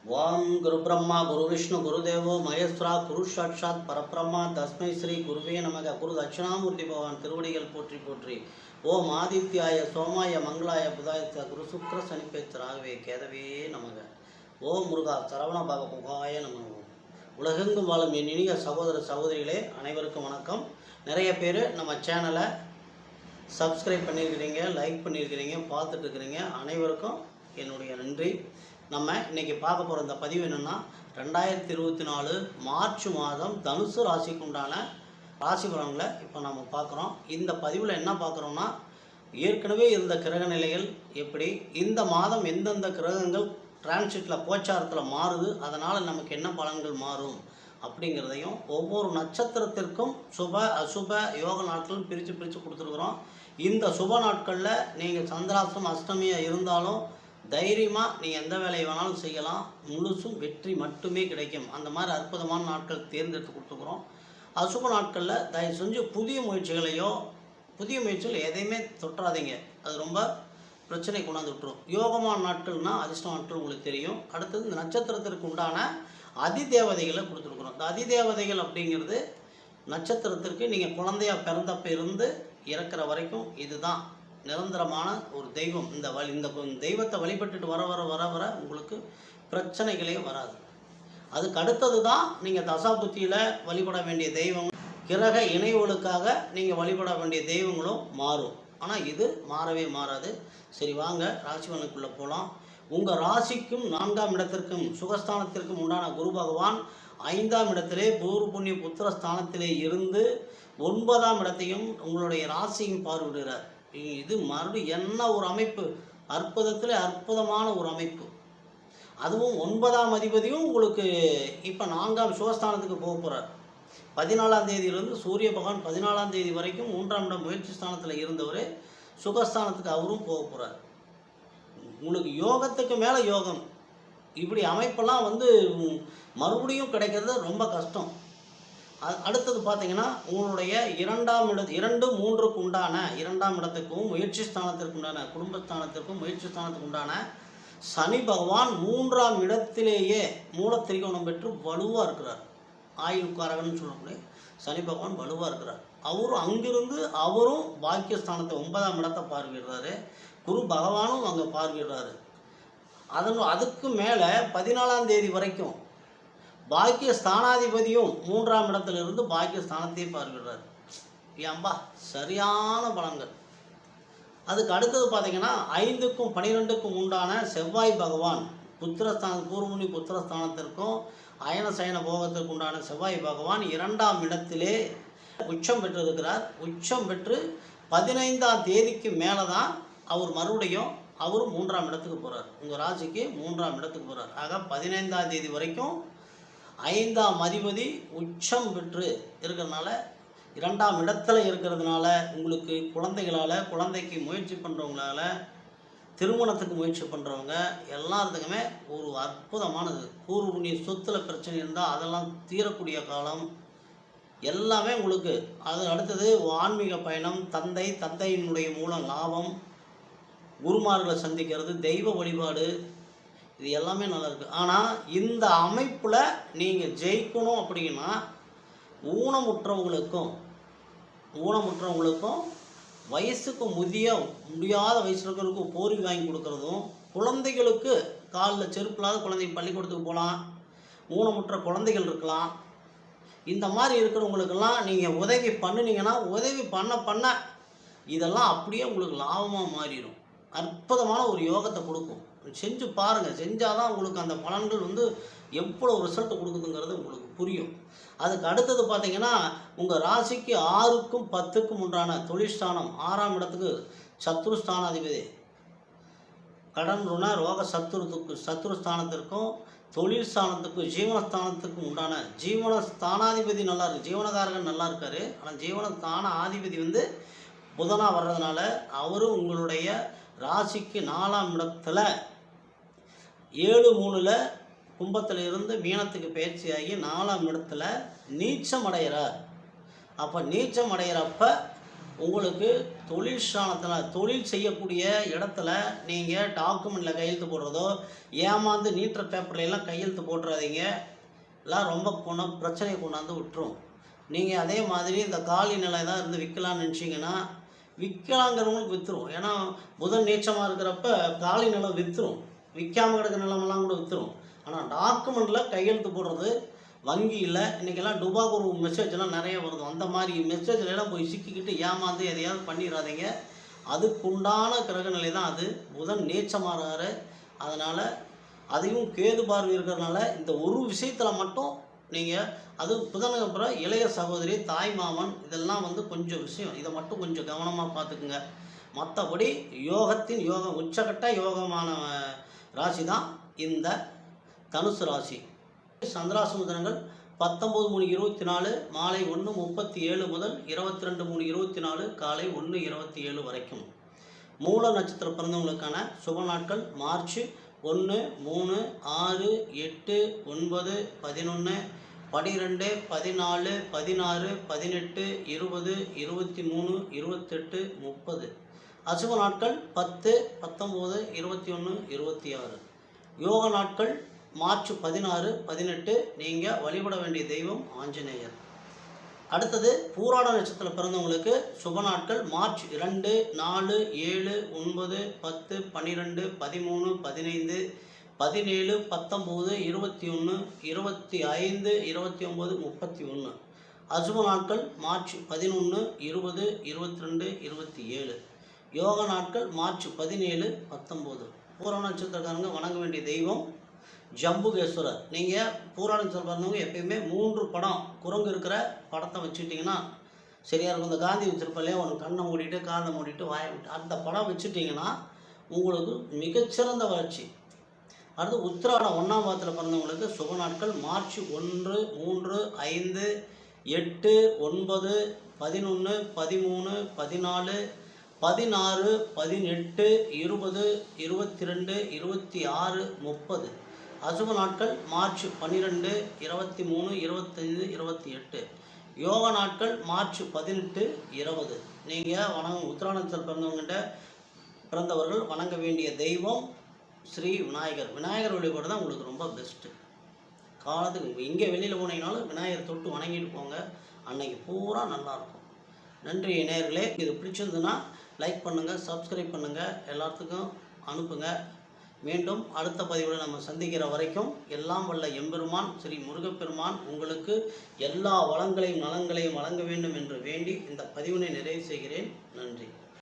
वाम गुरु ब्रह्मा गुरु विष्णु गुरुदेवो महेश्वरा गुरु साक्षात् परब्रह्मा तस्मै श्री गुरुवे नमः गुरु दक्षिणामूर्ति भगवान திருவடிகள் போற்றி போற்றி ஓம் ஆதித்யாய சோமாய மங்களாய புதாய குரு சுக்கிர சனிப்பேச்சராகவே கேதவே நமக ஓம் முருகா சரவண பாக புகாய நமக. உலகெங்கும் வாழும் என் இனிய சகோதர சகோதரிகளே அனைவருக்கும் வணக்கம். நிறைய பேர் நம்ம சேனலை சப்ஸ்கிரைப் பண்ணியிருக்கிறீங்க, லைக் பண்ணியிருக்கிறீங்க, பார்த்துட்டு இருக்கிறீங்க. அனைவருக்கும் என்னுடைய நன்றி. நம்ம இன்றைக்கி பார்க்க போகிற இந்த பதிவு என்னென்னா 2024 மார்ச் மாதம் தனுசு ராசிக்கு உண்டான ராசி பலன்களை இப்போ நம்ம பார்க்குறோம். இந்த பதிவில் என்ன பார்க்குறோன்னா, ஏற்கனவே இருந்த கிரக நிலைகள் எப்படி, இந்த மாதம் எந்தெந்த கிரகங்கள் டிரான்சிட்டில் கோச்சாரத்தில் மாறுது, அதனால் நமக்கு என்ன பலன்கள் மாறும் அப்படிங்கிறதையும், ஒவ்வொரு நட்சத்திரத்திற்கும் சுப அசுப யோக நாட்களும் பிரித்து கொடுத்துருக்குறோம். இந்த சுப நாட்களில் நீங்கள் சந்திராஷ்டம் அஷ்டமியாக இருந்தாலும் தைரியமாக நீங்கள் எந்த வேலையை வேணாலும் செய்யலாம், முழுசும் வெற்றி மட்டுமே கிடைக்கும். அந்த மாதிரி அற்புதமான நாட்கள் தேர்ந்தெடுத்து கொடுத்துக்கிறோம். அசுப நாட்களில் தயவு செஞ்சு புதிய முயற்சிகள் எதையுமே தொற்றாதீங்க, அது ரொம்ப பிரச்சனை கொண்டாந்து விட்டுரும். யோகமான நாட்கள்னால் அதிர்ஷ்ட நாட்கள் உங்களுக்கு தெரியும். அடுத்தது இந்த நட்சத்திரத்திற்கு உண்டான அதிதேவதைகளை கொடுத்துருக்குறோம். இந்த அதிதேவதைகள் அப்படிங்கிறது நட்சத்திரத்திற்கு நீங்கள் குழந்தையாக பிறந்தப்ப இருந்து இறக்குற வரைக்கும் இதுதான் நிரந்தரமான ஒரு தெய்வம். இந்த தெய்வத்தை வழிபட்டுட்டு வர உங்களுக்கு பிரச்சனைகளே வராது. அதுக்கு அடுத்தது தான் நீங்கள் தசாபுத்தியில் வழிபட வேண்டிய தெய்வம், கிரக இணைவுகளுக்காக நீங்கள் வழிபட வேண்டிய தெய்வங்களும் மாறும். ஆனால் இது மாறவே மாறாது. சரி, வாங்க ராசிபலனுக்குள்ளே போகலாம். உங்கள் ராசிக்கும் 4ஆம் இடத்திற்கும் சுகஸ்தானத்திற்கும் உண்டான குரு பகவான் 5ஆம் இடத்திலே பூர்வ புண்ணிய புத்திரஸ்தானத்திலே இருந்து 9ஆம் இடத்தையும் உங்களுடைய ராசியும் பார்வையிடுகிறார். இது மறுபடியும் என்ன ஒரு அமைப்பு, அற்புதத்தில் அற்புதமான ஒரு அமைப்பு. அதுவும் 9ஆம் அதிபதியும் உங்களுக்கு இப்போ 4ஆம் சுகஸ்தானத்துக்கு போக போகிறார். 14ஆம் தேதியிலிருந்து சூரிய பகவான் 14ஆம் தேதி வரைக்கும் 3ஆம் இடம் முயற்சி ஸ்தானத்தில் இருந்தவர் சுகஸ்தானத்துக்கு அவரும் போக போகிறார். உங்களுக்கு யோகத்துக்கு மேலே யோகம். இப்படி அமைப்பெல்லாம் மறுபடியும் கிடைக்கிறது ரொம்ப கஷ்டம். அடுத்தது பார்த்தீங்கன்னா, உங்களுடைய 2 3க்கு உண்டான 2ஆம் இடத்துக்கும் முயற்சி ஸ்தானத்திற்கு உண்டான குடும்பஸ்தானத்திற்கும் முயற்சி ஸ்தானத்துக்கு உண்டான சனி பகவான் 3ஆம் இடத்திலேயே மூலத்திரிகோணம் பெற்று வலுவாக இருக்கிறார். ஆயுள்காரகன்னு சொல்லக்கூடிய சனி பகவான் வலுவாக இருக்கிறார். அங்கிருந்து அவரும் பாக்கியஸ்தானத்தை 9ஆம் இடத்தை பார்வையிடுறாரு. குரு பகவானும் அங்கே பார்வையிடுறாரு. அதுக்கு மேலே 14ஆம் தேதி வரைக்கும் பாக்கிய ஸ்தானாதிபதியும் 3ஆம் இடத்திலிருந்து பாக்கிய ஸ்தானத்தையே பார்க்கிறார். ஏம்பா சரியான பலன்கள். அதுக்கு அடுத்தது பார்த்தீங்கன்னா, 5க்கும் 12க்கும் உண்டான செவ்வாய் பகவான் பூர்வமுனி புத்திரஸ்தானத்திற்கும் அயன சயன போகத்திற்கு உண்டான செவ்வாய் பகவான் 2ஆம் இடத்திலே உச்சம் பெற்றிருக்கிறார். உச்சம் பெற்று 15ஆம் தேதிக்கு மேலே தான் அவர் மறுபடியும் 3ஆம் இடத்துக்கு போகிறார். உங்கள் ராசிக்கு 3ஆம் இடத்துக்கு போகிறார். ஆக 15ஆம் தேதி வரைக்கும் 5ஆம் அதிபதி உச்சம் பெற்று இருக்கிறதுனால, 2ஆம் இடத்துல இருக்கிறதுனால உங்களுக்கு குழந்தைக்கு முயற்சி பண்ணுறவங்களால, திருமணத்துக்கு முயற்சி பண்ணுறவங்க எல்லாத்துக்குமே ஒரு அற்புதமானது. பூர்வ புண்ணிய சொத்தில் பிரச்சனை இருந்தால் அதெல்லாம் தீரக்கூடிய காலம் எல்லாமே உங்களுக்கு. அது அடுத்தது ஆன்மீக பயணம், தந்தையினுடைய மூலம் லாபம், குருமார்களை சந்திக்கிறது, தெய்வ வழிபாடு, இது எல்லாமே நல்லா இருக்குது. ஆனால் இந்த அமைப்பில் நீங்கள் ஜெயிக்கணும் அப்படின்னா, ஊனமுற்றவங்களுக்கும் வயசுக்கு முடியாத வயசில் இருக்கிறவங்களுக்கு போரி வாங்கி கொடுக்குறதும், குழந்தைகளுக்கு காலில் செருப்பு இல்லாத குழந்தைங்க பள்ளிக்கூடத்துக்கு போகலாம், ஊனமுற்ற குழந்தைகள் இருக்கலாம். இந்த மாதிரி இருக்கிறவங்களுக்கெல்லாம் நீங்கள் உதவி பண்ணினீங்கன்னா, உதவி பண்ண இதெல்லாம் அப்படியே உங்களுக்கு லாபமாக மாறிடும். அற்புதமான ஒரு யோகத்தை கொடுக்கும். செஞ்சு பாருங்கள். செஞ்சால் தான் உங்களுக்கு அந்த பலன்கள் எவ்வளோ ரிசல்ட் கொடுக்குதுங்கிறது உங்களுக்கு புரியும். அதுக்கு அடுத்தது பார்த்தீங்கன்னா, உங்கள் ராசிக்கு 6க்கும் 10க்கும் உண்டான தொழில்ஸ்தானம் 6ஆம் இடத்துக்கு சத்ருஸ்தானாதிபதி கடன் ருண ரோக சத்ருஸ்தானத்திற்கும் தொழில் ஸ்தானத்துக்கும் ஜீவனஸ்தானத்துக்கும் உண்டான ஜீவனஸ்தானாதிபதி நல்லா இருக்குது, ஜீவனகாரகன் நல்லா இருக்கார். ஆனால் ஜீவனஸ்தான ஆதிபதி புதனாக வர்றதுனால அவரும் உங்களுடைய ராசிக்கு 4ஆம் இடத்துல 7/3 கும்பத்தில் இருந்து மீனத்துக்கு பயிற்சியாகி 4ஆம் இடத்துல நீச்சம் அடைகிறார். அப்போ நீச்சம் அடைகிறப்ப உங்களுக்கு தொழில் ஸ்தானத்தில் தொழில் செய்யக்கூடிய இடத்துல நீங்கள் டாக்குமெண்ட்டில் கையெழுத்து போடுறதோ, ஏமாந்து நீட்டுற பேப்பர்லாம் கையெழுத்து போட்டுறாதீங்க. எல்லாம் ரொம்ப பிரச்சனையை கொண்டாந்து விட்டுரும். நீங்கள் அதே மாதிரி இந்த காலி நிலம் ஏதாவது இருந்து விற்கலான்னு நினச்சிங்கன்னா, விற்கலாங்கிறவங்களுக்கு விற்றுரும். ஏன்னா புதன் நீச்சமாக இருக்கிறப்ப காலி நிலம் விற்றுரும். விற்காமல் கிடக்கிற நிலமெல்லாம் கூட விற்றுரும். ஆனால் டாக்குமெண்ட்டில் கையெழுத்து போடுறது வங்கியில் இன்றைக்கெல்லாம் டுபாக்கூர் மெசேஜ்லாம் நிறைய வருது. அந்த மாதிரி மெசேஜ்லாம் போய் சிக்கிக்கிட்டு ஏமாந்து எதையாவது பண்ணிடாதீங்க. அதுக்குண்டான கிரகநிலை தான் அது. புதன் நீச்சமாகிறாரு. அதனால் அதையும் கேது பார்வை இருக்கிறதுனால இந்த ஒரு விஷயத்தில் மட்டும் நீங்கள் அது புதனுக்கு அப்புறம் இளைய சகோதரி, தாய் மாமன் இதெல்லாம் கொஞ்சம் விஷயம். இதை மட்டும் கொஞ்சம் கவனமாக பார்த்துக்குங்க. மற்றபடி யோகத்தின் யோகம் உச்சகட்ட யோகமான ராசி தான் இந்த தனுசு ராசி. சந்திராசிரம தினங்கள் 19:24 மாலை 1:37 முதல் 22:24 காலை 1:27 வரைக்கும். மூல நட்சத்திரம் பிறந்தவங்களுக்கான சுப நாட்கள் மார்ச் 1, 3, 6, 8, 9, 11, 12, 14, 16, 18, 20, 23, 28, 30. அசுப நாட்கள் 10, 19, 21, 26. யோக நாட்கள் மார்ச் 16, 18. நீங்கள் வழிபட வேண்டிய தெய்வம் ஆஞ்சநேயர். அடுத்தது பூராட நட்சத்திரம் பிறந்தவங்களுக்கு சுப நாட்கள் மார்ச் 2, 4, 7, 9, 10, 12, 13, 15, 17, 19, 21, 25, 29, 31. அசுப நாட்கள் மார்ச் 11, 20, 22, 27. யோக நாட்கள் மார்ச் 17, 19. பூராட நட்சத்திரக்காரங்க வணங்க வேண்டிய தெய்வம் ஜம்புகேஸ்வரர். நீங்கள் பூராட நட்சத்திரம் பிறந்தவங்க எப்பயுமே 3 படம் குரங்கு இருக்கிற படத்தை வச்சுட்டிங்கன்னா சரியாக இருக்கும். இந்த காந்தி வச்சிருப்பலையே ஒன்று கண்ணை மூடிட்டு காதை மூடிட்டு வாயை விட்டு அந்த படம் வச்சுட்டிங்கன்னா உங்களுக்கு மிகச்சிறந்த வளர்ச்சி. அடுத்து உத்திராடம் 1ஆம் பாதத்தில் பிறந்தவங்களுக்கு சுப நாட்கள் மார்ச் 1, 3, 5, 8, 9, 11, 13, 14, 16, 18, 20, 22, 26, 30. அசுப நாட்கள் மார்ச் 12, 23, 25, 28. யோக நாட்கள் மார்ச் 18, 20. நீங்கள் உத்திராடத்தில் பிறந்தவர்கள் வணங்க வேண்டிய தெய்வம் ஸ்ரீ விநாயகர். விநாயகர் வழிபாடு தான் உங்களுக்கு ரொம்ப பெஸ்ட்டு. காலத்துக்கு எங்கே வெளியில் போனீங்கனாலும் விநாயகர் தொட்டு வணங்கிட்டு போங்க. அன்னைக்கு பூரா நல்லாயிருக்கும். நன்றி நேயர்களே. இது பிடிச்சிருந்துன்னா லைக் பண்ணுங்கள், சப்ஸ்கிரைப் பண்ணுங்கள், எல்லாத்துக்கும் அனுப்புங்க. மீண்டும் அடுத்த பதிவில் நம்ம சந்திக்கிற வரைக்கும் எல்லாம் வல்ல எம்பெருமான் ஸ்ரீ முருகப்பெருமான் உங்களுக்கு எல்லா வளங்களையும் நலங்களையும் வழங்க வேண்டும் என்று வேண்டி இந்த பதிவினை நிறைவு செய்கிறேன். நன்றி.